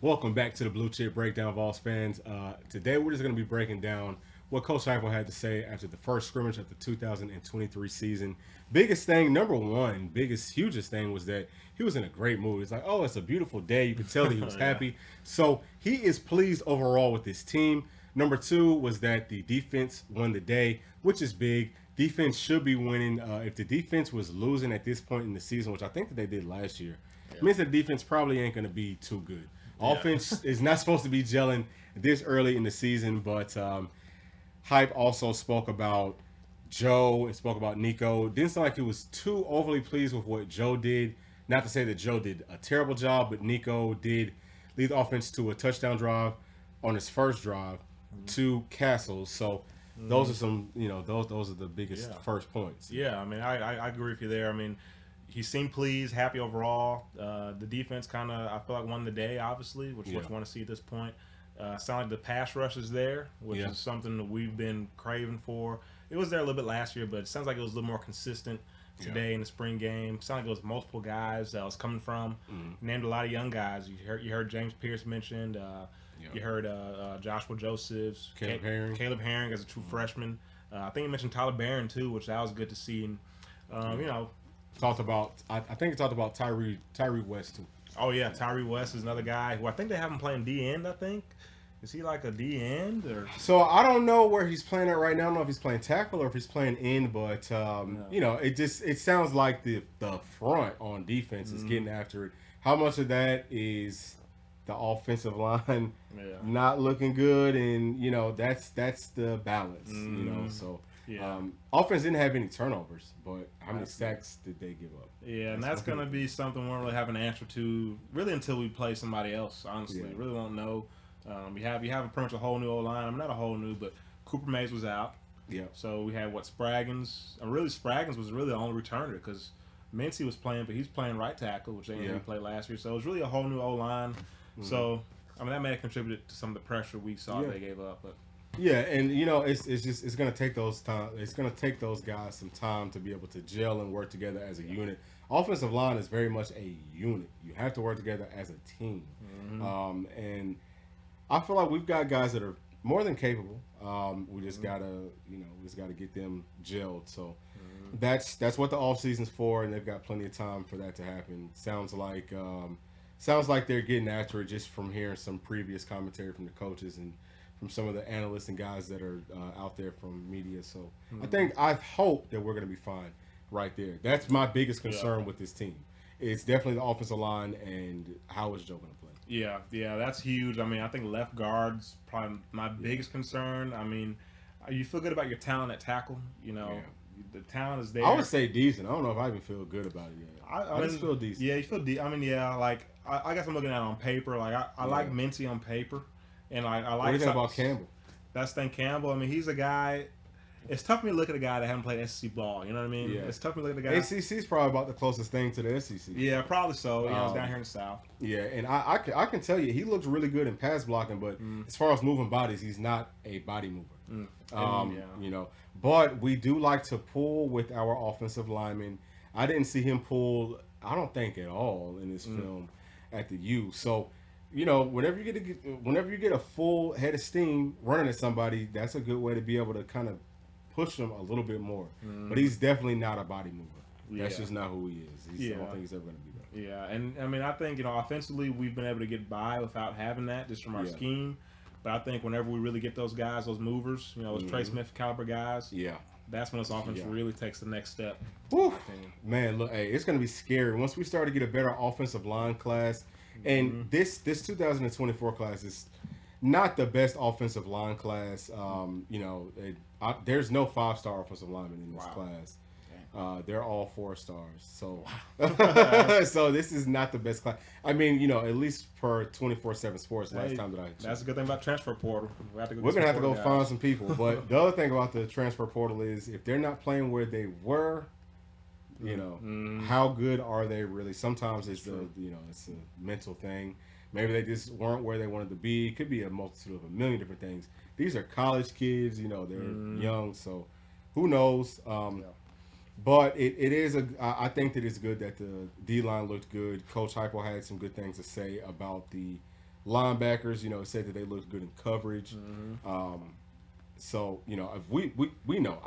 Welcome back to the Blue Chip Breakdown, Vols fans. Today we're just going to be breaking down what Coach Heupel had to say after the first scrimmage of the 2023 season. Biggest thing, number one, hugest thing was that he was in a great mood. It's like, oh, it's a beautiful day. You could tell that he was happy. So he is pleased overall with his team. Number two was that the defense won the day, which is big. Defense should be winning. If the defense was losing at this point in the season, which I think that they did last year, it means that the defense probably ain't going to be too good. Offense is not supposed to be gelling this early in the season, but Hype also spoke about Joe and spoke about Nico. Didn't sound like he was too overly pleased with what Joe did. Not to say that Joe did a terrible job, but Nico did lead the offense to a touchdown drive on his first drive to Castles. So those are some, those are the biggest first points. Yeah, I mean, I agree with you there. I mean, he seemed pleased, happy overall. The defense kind of, I feel like, won the day, obviously, which you want to see at this point. Sound like the pass rush is there, which is something that we've been craving for. It was there a little bit last year, but it sounds like it was a little more consistent today in the spring game. Sounded like it was multiple guys that was coming from. Named a lot of young guys. You heard James Pierce mentioned. You heard Joshua Josephs, Caleb Herring as a true freshman. I think you mentioned Tyler Barron too, which that was good to see. And Talked about, I think he talked about Tyree West too. Oh yeah, Tyree West is another guy who I think they have him playing D end. I think is he like a D end or? So I don't know where he's playing at right now. I don't know if he's playing tackle or if he's playing end, but it sounds like the front on defense is getting after it. How much of that is the offensive line not looking good, and that's the balance. So. Yeah. Offense didn't have any turnovers, but how many sacks did they give up? Yeah, and that's going to be something we don't really have an answer to really until we play somebody else, honestly. Really won't know. You have pretty much a whole new O-line. I mean, not a whole new, but Cooper Mays was out. Yeah. So we had, Spraggins. Really, Spraggins was really the only returner because Mincy was playing, but he's playing right tackle, which they didn't play last year. So it was really a whole new O-line. So, I mean, that may have contributed to some of the pressure we saw they gave up, but... Yeah, and it's gonna take those time. It's gonna take those guys some time to be able to gel and work together as a unit. Offensive line is very much a unit. You have to work together as a team, and I feel like we've got guys that are more than capable. We just gotta get them gelled. So that's what the offseason's for, and they've got plenty of time for that to happen. Sounds like they're getting after it just from hearing some previous commentary from the coaches and from some of the analysts and guys that are out there from media. So I hope that we're going to be fine right there. That's my biggest concern with this team. It's definitely the offensive line and how is Joe going to play. Yeah, that's huge. I mean, I think left guard's probably my biggest concern. I mean, you feel good about your talent at tackle. The talent is there. I would say decent. I don't know if I even feel good about it yet. I just feel decent. Yeah, you feel decent. I mean, I guess I'm looking at it on paper. Like, I like Mincy on paper. And I like. What do you think about Campbell? That's Stan Campbell. I mean, he's a guy. It's tough for me to look at a guy that haven't played SEC ball. You know what I mean? Yeah. It's tough for me to look at a guy. ACC's probably about the closest thing to the SEC. Yeah, probably so. It's down here in the South. Yeah, and I can tell you, he looks really good in pass blocking, but as far as moving bodies, he's not a body mover. But we do like to pull with our offensive linemen. I didn't see him pull, I don't think at all in this film at the U. So. Whenever you get a full head of steam running at somebody, that's a good way to be able to kind of push them a little bit more. But he's definitely not a body mover. That's just not who he is. I don't think he's ever going to be that. Yeah, and I mean, I think offensively we've been able to get by without having that just from our scheme. But I think whenever we really get those guys, those movers, those Trey Smith caliber guys, that's when this offense really takes the next step. Woo. Man, look, hey, it's going to be scary once we start to get a better offensive line class. And this 2024 class is not the best offensive line class. There's no 5-star offensive lineman in this class. They're all 4 stars. So, so this is not the best class. I mean, at least per 24/7 Sports. Last time that I checked. That's a good thing about transfer portal. We're gonna have to go find some people. But the other thing about the transfer portal is if they're not playing where they were. How good are they really? Sometimes it's it's a mental thing. Maybe they just weren't where they wanted to be. It could be a multitude of a million different things. These are college kids, they're young, so who knows? But it is I think that it's good that the D line looked good. Coach Heupel had some good things to say about the Linebackers, said that they looked good in coverage. So if we know,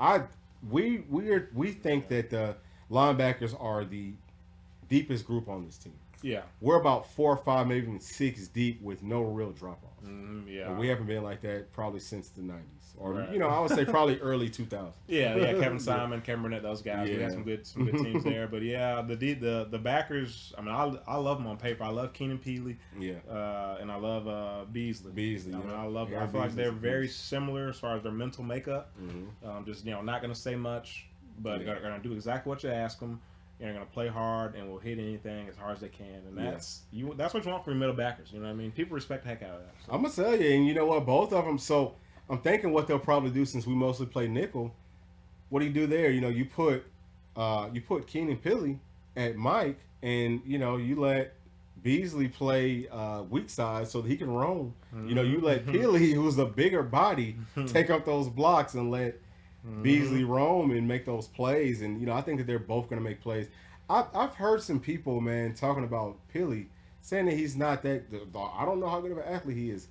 we think that the linebackers are the deepest group on this team. Yeah, we're about 4 or 5, maybe even 6 deep with no real drop off. Yeah, and we haven't been like that probably since the 90s, or right. I would say probably early 2000s. Yeah, Kevin Simon, Kevin Burnett, those guys. We had some good teams there. But yeah, the backers. I mean, I love them on paper. I love Keenan Peely. Yeah, and I love Beasley. Beasley. I love. I feel like they're very similar as far as their mental makeup. Just not going to say much, but they're going to do exactly what you ask them. And they're going to play hard and will hit anything as hard as they can. And that's what you want from your middle backers. You know what I mean? People respect the heck out of that. So. I'm going to tell you, and you know what? Both of them. So I'm thinking what they'll probably do, since we mostly play nickel. What do you do there? You put Keenan Peely at Mike, and you let Beasley play weak side so that he can roam. You let Peely, who's a bigger body, take up those blocks and let Beasley roam and make those plays. And I think that they're both going to make plays. I've heard some people, man, talking about Peely, saying that he's not that. I don't know how good of an athlete he is,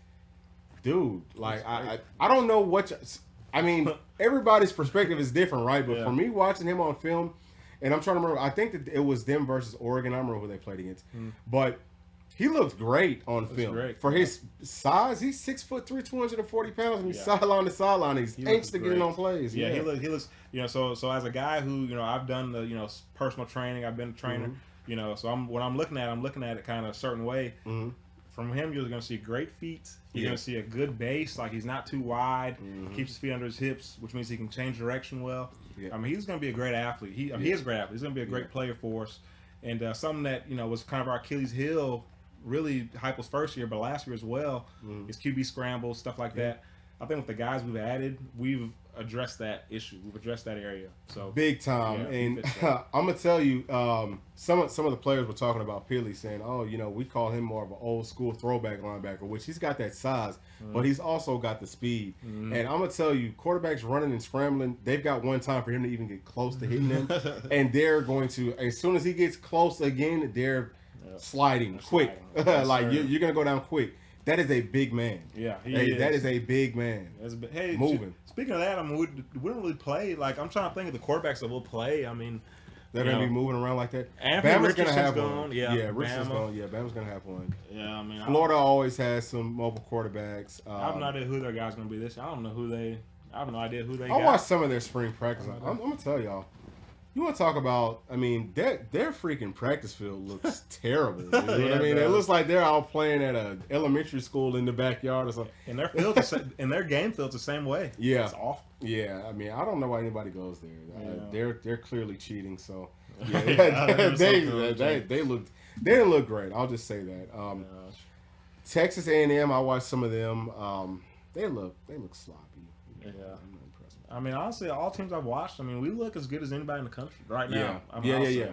dude. Like I don't know what. I mean, everybody's perspective is different, right? But for me, watching him on film, and I'm trying to remember, I think that it was them versus Oregon. I don't remember who they played against, but he looked great on film. For his size, he's 6'3", 240 pounds, and he's sideline to sideline. He's anxious to get in on plays. Yeah, he looks. So as a guy who I've done the personal training, I've been a trainer. So when I'm looking at it kind of a certain way. From him, you're going to see great feet. You're going to see a good base. Like, he's not too wide. Keeps his feet under his hips, which means he can change direction well. I mean, he's going to be a great athlete. He is a great athlete. He's going to be a great player for us. And something that was kind of our Achilles heel. Really, Heupel's first year, but last year as well, is QB scrambles, stuff like that. I think with the guys we've added, we've addressed that issue. We've addressed that area. So big time. And I'm gonna tell you, some of the players were talking about Peely, saying, "Oh, we call him more of an old school throwback linebacker," which he's got that size, but he's also got the speed. And I'm gonna tell you, quarterbacks running and scrambling, they've got one time for him to even get close to hitting them, and they're going to, as soon as he gets close again, they're sliding quick. Like you're gonna go down quick. That is a big man. Yeah, that is a big man. Hey, moving. Speaking of that, I mean, we don't really play. Like, I'm trying to think of the quarterbacks that will play. I mean, they're gonna be moving around like that. Bama's gonna have one. one. Yeah, Richardson's going. Yeah, Bama's gonna have one. Yeah, I mean, Florida always has some mobile quarterbacks. I have no idea who their guy's gonna be this year. I have no idea who they. I watched some of their spring practice. I'm gonna tell y'all. You want to talk about? I mean, their freaking practice field looks terrible. You know what I mean? It looks like they're out playing at an elementary school in the backyard or something. And their game field's the same way. Yeah, it's awful. Yeah, I mean, I don't know why anybody goes there. They're clearly cheating. So they didn't look great. I'll just say that. Texas A&M, I watched some of them. They look sloppy. Yeah. I mean, honestly, all teams I've watched, I mean, we look as good as anybody in the country right now. Yeah.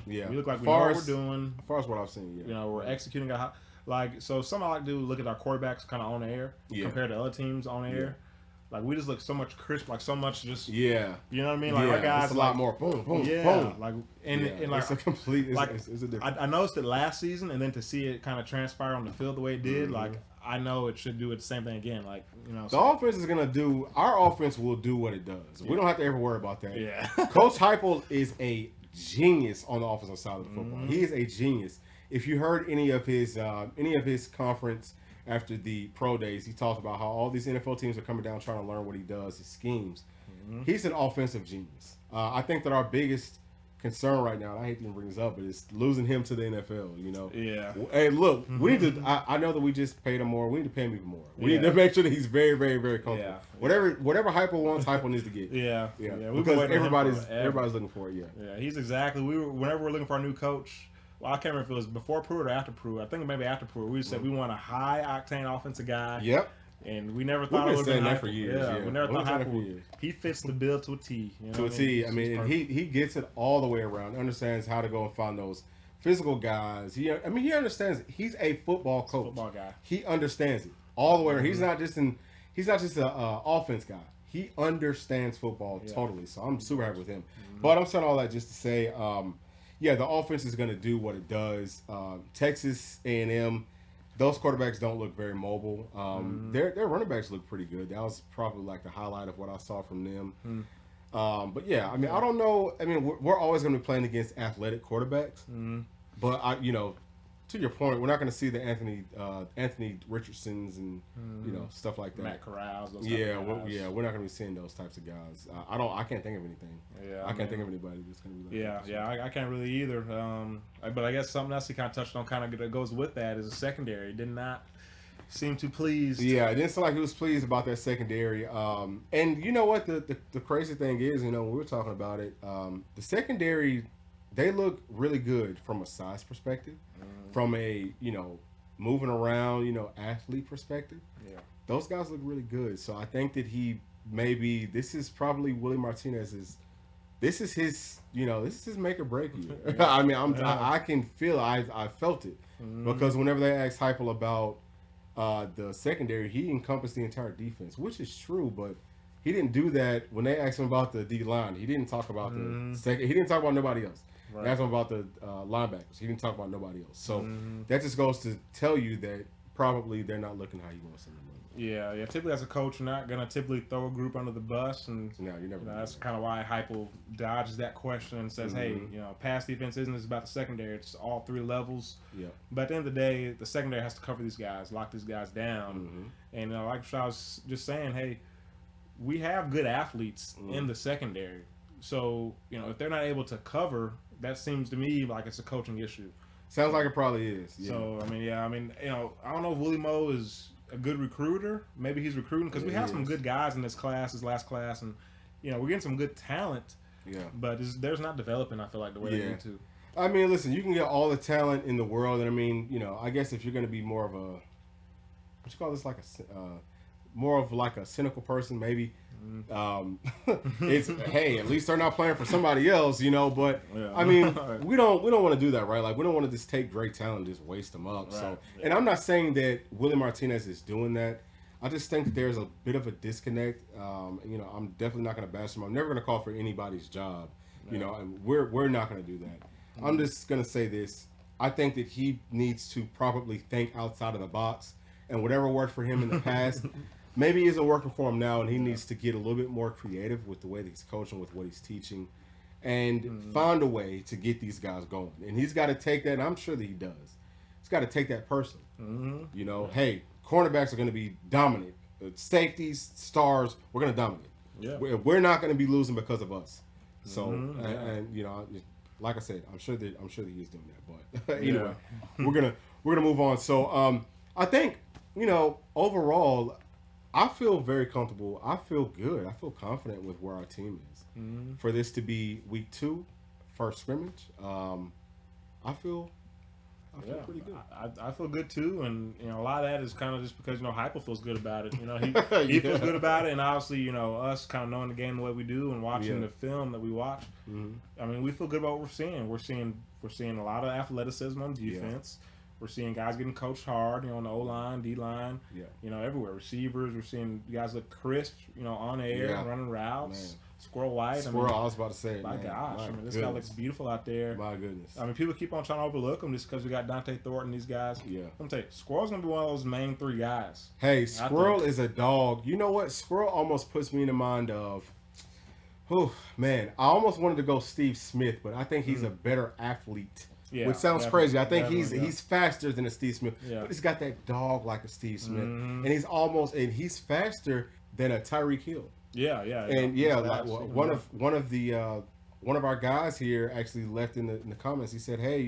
We look like we know what we're doing. As far as what I've seen, we're executing. So something I like to do, look at our quarterbacks kind of on air compared to other teams on air. Like, we just look so much crisp, like so much just you know what I mean? Like our guys, it's a lot more boom, like it's a complete. It's a different. I noticed it last season, and then to see it kind of transpire on the field the way it did, like I know it should do it the same thing again. Like the offense is gonna do. Our offense will do what it does. We don't have to ever worry about that. Yeah. Coach Heupel is a genius on the offensive side of the football. He is a genius. If you heard any of his conference after the pro days, he talked about how all these NFL teams are coming down trying to learn what he does, his schemes. He's an offensive genius. I think that our biggest concern right now, and I hate to even bring this up, but it's losing him to the NFL, Yeah. Hey, look, we need to, I know that we just paid him more. We need to pay him even more. We need to make sure that he's very, very, very comfortable. Whatever Heupel wants, Heupel needs to get. Yeah. Because everybody's looking for it, Yeah, he's exactly, whenever we're looking for a new coach, well, I can't remember if it was before Pruitt or after Pruitt. I think maybe after Pruitt. We said we want a high-octane offensive guy. Yep. And we never thought it would be that for years. Yeah, we never thought Heupel. He fits the bill to a T. To a T. I mean, and he gets it all the way around. Understands how to go and find those physical guys. He understands. He's a football coach. Football guy. He understands it all the way around. He's not just an offense guy. He understands football totally. So I'm super happy with him. But I'm saying all that just to say, the offense is going to do what it does. Texas A&M, those quarterbacks don't look very mobile. Their running backs look pretty good. That was probably like the highlight of what I saw from them. But yeah, I mean, I don't know. I mean, we're always going to be playing against athletic quarterbacks. But to your point, we're not going to see the Anthony Richardsons and stuff like that. Matt Corrals. Those we're not going to be seeing those types of guys. I can't think of anything. I can't think of anybody that's going to be like that. I can't really either. But I guess something else he kind of touched on, kind of that goes with that, is a secondary. Did not seem too pleased. Yeah, it didn't seem like he was pleased about that secondary. And you know what? The crazy thing is, when we were talking about it, the secondary, they look really good from a size perspective, from a moving around, athlete perspective. Yeah, those guys look really good. So I think that this is probably Willie Martinez's. This is his make or break year. I mean, I can feel. I felt it because whenever they asked Heupel about the secondary, he encompassed the entire defense, which is true, but he didn't do that when they asked him about the D line. He didn't talk about the second. He didn't talk about nobody else. Right. They asked him about the linebackers. He didn't talk about nobody else. So that just goes to tell you that probably they're not looking how he wants them to look. Yeah. Typically, as a coach, you're not gonna typically throw a group under the bus, and no, you never. That's kind of why Heupel dodges that question and says, "Hey, pass defense isn't just about the secondary; it's all three levels." Yeah. But at the end of the day, the secondary has to cover these guys, lock these guys down, and like I was just saying, hey, we have good athletes in the secondary, so if they're not able to cover, that seems to me like it's a coaching issue. Sounds like it probably is. Yeah. So I don't know if Willie Moe is a good recruiter. Maybe he's recruiting because we have some good guys in this last class, and we're getting some good talent. Yeah, but there's not developing. I feel like the way they need to. I mean, listen, you can get all the talent in the world, and I mean, I guess if you're going to be more of a, what you call this, like more of like a cynical person, maybe. It's hey, at least they're not playing for somebody else, But I mean, we don't want to do that, right? Like we don't want to just take great talent and just waste them up. Right. So, and I'm not saying that Willie Martinez is doing that. I just think that there's a bit of a disconnect. I'm definitely not going to bash him. I'm never going to call for anybody's job. And we're not going to do that. I'm just going to say this. I think that he needs to probably think outside of the box, and whatever worked for him in the past. Maybe isn't working for him now, and he needs to get a little bit more creative with the way that he's coaching, with what he's teaching, and find a way to get these guys going. And he's got to take that, and I'm sure that he does. He's got to take that personally. Hey, cornerbacks are going to be dominant. Safeties, stars, we're going to dominate. Yeah. We're not going to be losing because of us. So, and like I said, I'm sure that he is doing that. But anyway, we're gonna move on. So, I think overall, I feel very comfortable. I feel good. I feel confident with where our team is. For this to be week 2, first scrimmage, I feel pretty good. I feel good too, and a lot of that is kind of just because Heupel feels good about it. He feels good about it, and obviously us kind of knowing the game the way we do and watching the film that we watch. I mean, we feel good about what we're seeing. We're seeing a lot of athleticism on defense. Yeah. We're seeing guys getting coached hard, on the O-line, D-line, everywhere. Receivers, we're seeing guys look crisp, on air, running routes. Man. Squirrel White. I was about to say, my gosh, this guy looks beautiful out there. My goodness. I mean, people keep on trying to overlook him just because we got Dante Thornton, these guys. Yeah. I'm tell you, Squirrel's going to be one of those main 3 guys. Hey, Squirrel is a dog. You know what? Squirrel almost puts me in the mind of, I almost wanted to go Steve Smith, but I think he's a better athlete. Yeah, which sounds crazy. I think he's faster than a Steve Smith, but he's got that dog like a Steve Smith, and he's faster than a Tyreek Hill. Yeah. And like one of our guys here actually left in the comments. He said, "Hey,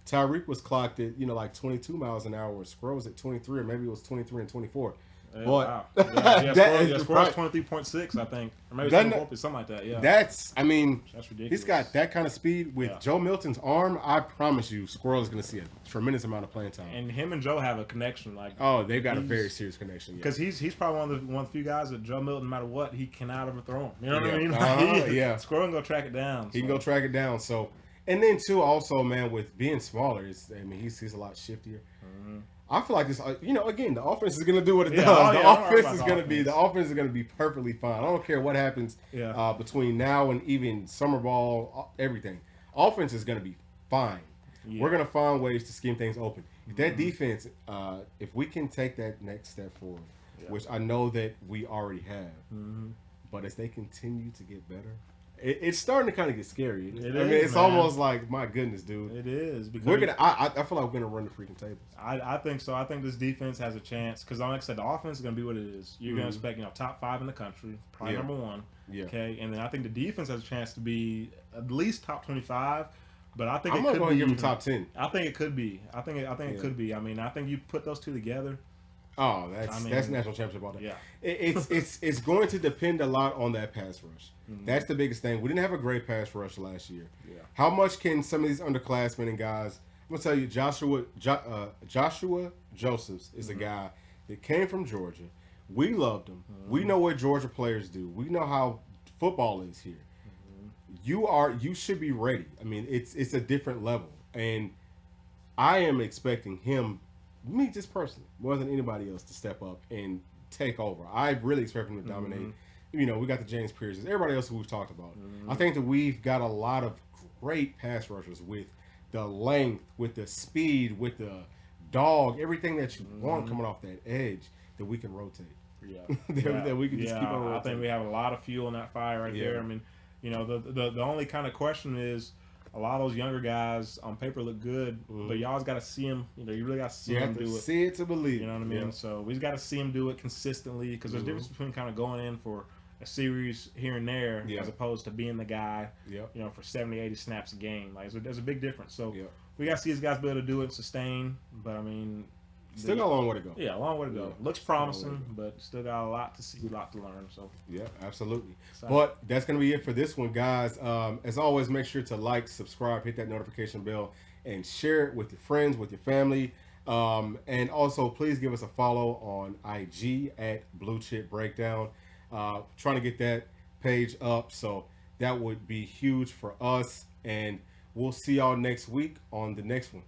Tyreek was clocked at like 22 miles an hour. Squirrel was at 23, or maybe it was 23 and 24." Yeah, wow. Squirrel's 23.6, I think, or maybe 24, something like that. Yeah, that's ridiculous. He's got that kind of speed with Joe Milton's arm. I promise you, Squirrel is going to see a tremendous amount of playing time. And him and Joe have a connection. They've got a very serious connection. Because he's probably one of the few guys that Joe Milton, no matter what, he cannot overthrow him. You know what I mean? Squirrel can go track it down. He can go track it down. So, and then too, also, man, with being smaller, he's a lot shiftier. I feel like this, again, the offense is going to do what it does. The offense is going to be perfectly fine. I don't care what happens between now and even summer ball, everything. Offense is going to be fine. Yeah. We're going to find ways to scheme things open. If that defense, if we can take that next step forward, which I know that we already have, but as they continue to get better, it's starting to kind of get scary. It's almost like, my goodness, dude. It is. Because we're gonna. I feel like we're gonna run the freaking tables. I think so. I think this defense has a chance because, like I said, the offense is gonna be what it is. You're gonna expect top 5 in the country, probably number 1. Yeah. Okay, and then I think the defense has a chance to be at least top 25. But I think I'm not going to give them top 10. I think it could be. I think it could be. I mean, I think you put those two together. Oh, that's national championship all day. Yeah. It's going to depend a lot on that pass rush. That's the biggest thing. We didn't have a great pass rush last year. Yeah. How much can some of these underclassmen and guys? I'm gonna tell you, Joshua Josephs is a guy that came from Georgia. We loved him. We know what Georgia players do. We know how football is here. You should be ready. I mean, it's a different level, and I am expecting him, me just personally, more than anybody else, to step up and take over. I really expect him to dominate. We got the James Pierces, everybody else who we've talked about. I think that we've got a lot of great pass rushers with the length, with the speed, with the dog, everything that you want coming off that edge that we can rotate. Yeah, that we can just keep on rotating. I think we have a lot of fuel in that fire right there. I mean, the only kind of question is, a lot of those younger guys on paper look good, but you always got to see them. You really got to see them do it. See it to believe. You know what I mean? Yeah. So we just got to see them do it consistently, because there's a difference between kind of going in for a series here and there as opposed to being the guy, for 70, 80 snaps a game. Like, there's a big difference. So we got to see these guys be able to do it and sustain. But I mean, still got a long way to go. Yeah, a long way to go. Looks promising, but still got a lot to see, a lot to learn. So yeah, absolutely. But that's going to be it for this one, guys. As always, make sure to like, subscribe, hit that notification bell, and share it with your friends, with your family. And also, please give us a follow on IG at Blue Chip Breakdown. Trying to get that page up, so that would be huge for us. And we'll see y'all next week on the next one.